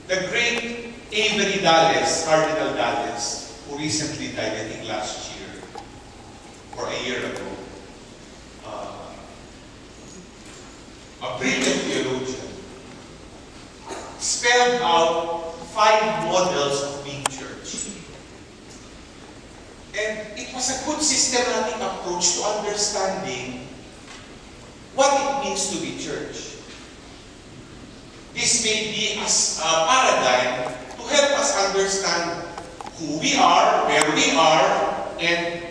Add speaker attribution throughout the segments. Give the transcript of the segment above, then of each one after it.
Speaker 1: The great Avery Dales, Cardinal Dales, who recently died, I think last year, or a year ago, a brilliant theologian, spelled out 5 models of being church. And it was a good systematic approach to understanding what it means to be church. This may be as a paradigm to help us understand who we are, where we are, and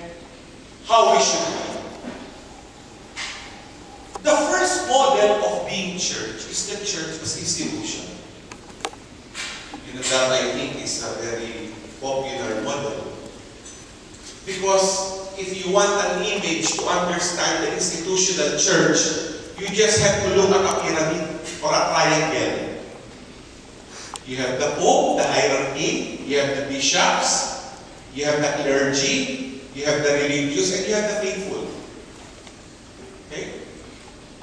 Speaker 1: how we should be. The first model of being church is the church as institution. That I think is a very popular model. Because if you want an image to understand the institutional church, you just have to look at a pyramid or a triangle. You have the Pope, the hierarchy, you have the bishops, you have the clergy, you have the religious, and you have the faithful. Okay?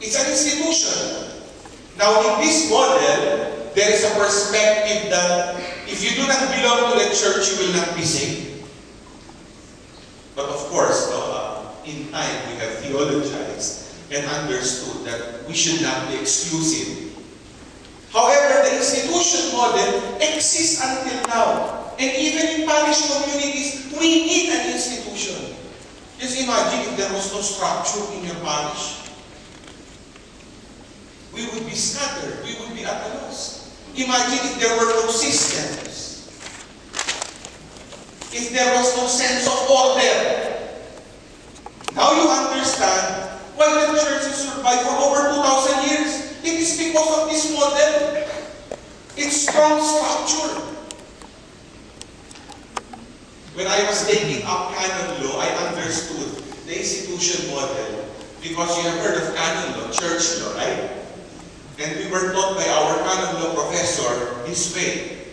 Speaker 1: It's an institution. Now, in this model, there is a perspective that if you do not belong to the church, you will not be saved. But of course, in time, we have theologized and understood that we should not be exclusive. However, the institution model exists until now. And even in parish communities, we need an institution. Just imagine if there was no structure in your parish. We would be scattered. We would be at a loss. Imagine if there were no systems. If there was no sense of order. Now you understand why the church has survived for over 2,000 years. It is because of this model. It's strong structure. When I was taking up canon law, I understood the institution model because you have heard of canon law, church law, right? And we were taught by our canon law professor this way.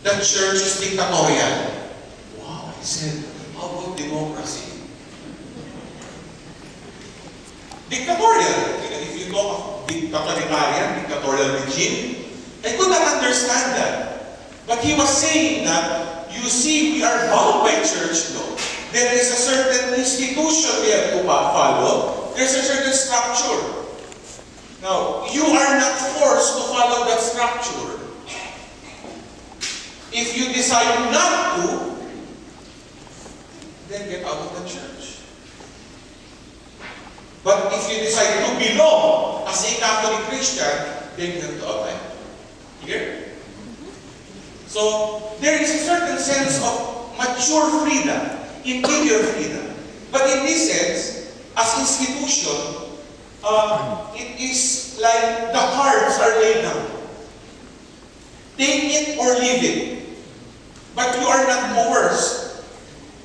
Speaker 1: The church is dictatorial. Wow, I said, how about democracy? Dictatorial. If you talk of dictatorial regime, I could not understand that. But he was saying that, you see, we are bound by church law. There is a certain institution we have to follow. There's a certain structure. Now, you are not forced to follow that structure. If you decide not to, then get out of the church. But if you decide to belong as a Catholic Christian, then you have to abide. Here? So, there is a certain sense of mature freedom, interior freedom. But in this sense, as institution, it is like the cards are laid down. Take it or leave it. But you are not coerced.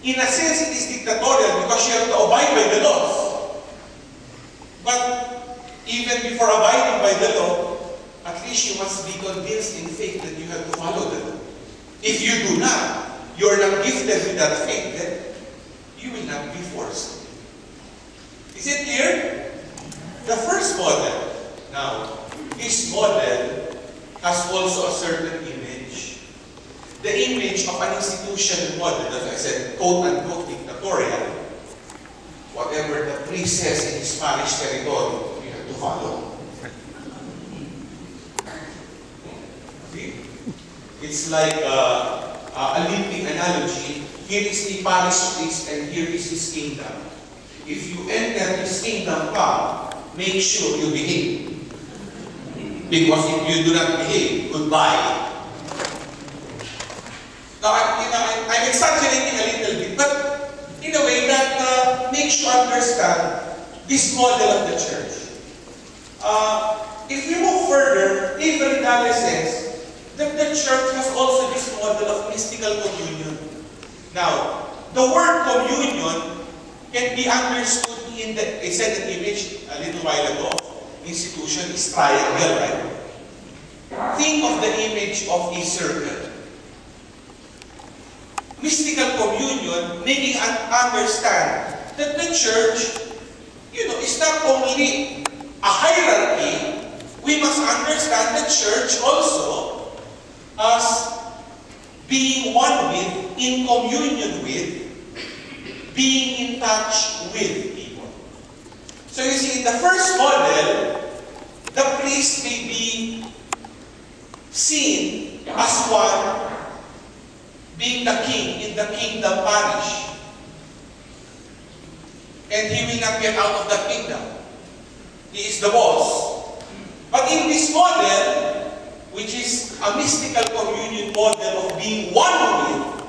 Speaker 1: In a sense, it is dictatorial because you have to abide by the laws. But even before abiding by the law, at least you must be convinced in faith that you have to follow the law. If you do not, you are not gifted with that faith, then you will not be forced. Is it clear? The first model. Now, this model has also a certain image. The image of an institution model, as I said, quote-unquote dictatorial. Whatever the priest says in his parish territory, you have to follow. See? It's like a living analogy. Here is the parish priest and here is his kingdom. If you enter his kingdom, make sure you behave. Because if you do not behave, goodbye. Now, I'm exaggerating a little bit, but in a way that makes you understand this model of the church. If we move further, Avery Dales says that the church has also this model of mystical communion. Now, the word communion can be understood in the, I said an image a little while ago, institution is triangle, right? Think of the image of a circle. Mystical communion, making us understand that the church, is not only a hierarchy. We must understand the church also as being one with, in communion with, being in touch with people. So you see, in the first model, the priest may be seen as one being the king in the kingdom parish. And he will not get out of the kingdom. He is the boss. But in this model, which is a mystical communion model of being one with,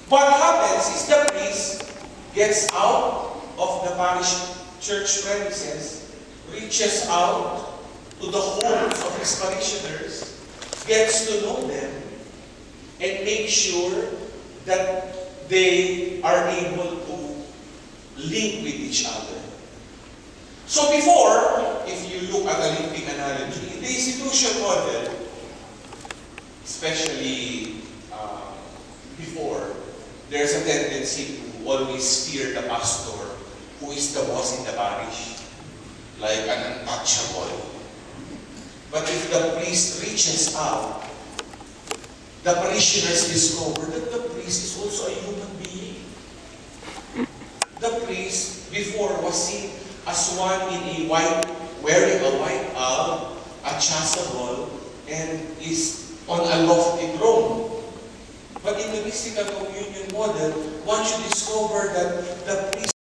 Speaker 1: what happens is the priest gets out of the parish church premises, reaches out to the homes of his parishioners, gets to know them, and makes sure that they are able to link with each other. So before, if you look at a linking analogy, in the institution model, especially before, there's a tendency to always fear the pastor who is the boss in the parish, like an untouchable. But if the priest reaches out, the parishioners discover that the priest is also a human being. The priest before was seen as one in a white, wearing a white alb, a chasuble, and is on a lofty throne. But in the mystical communion model, once you discover that the priest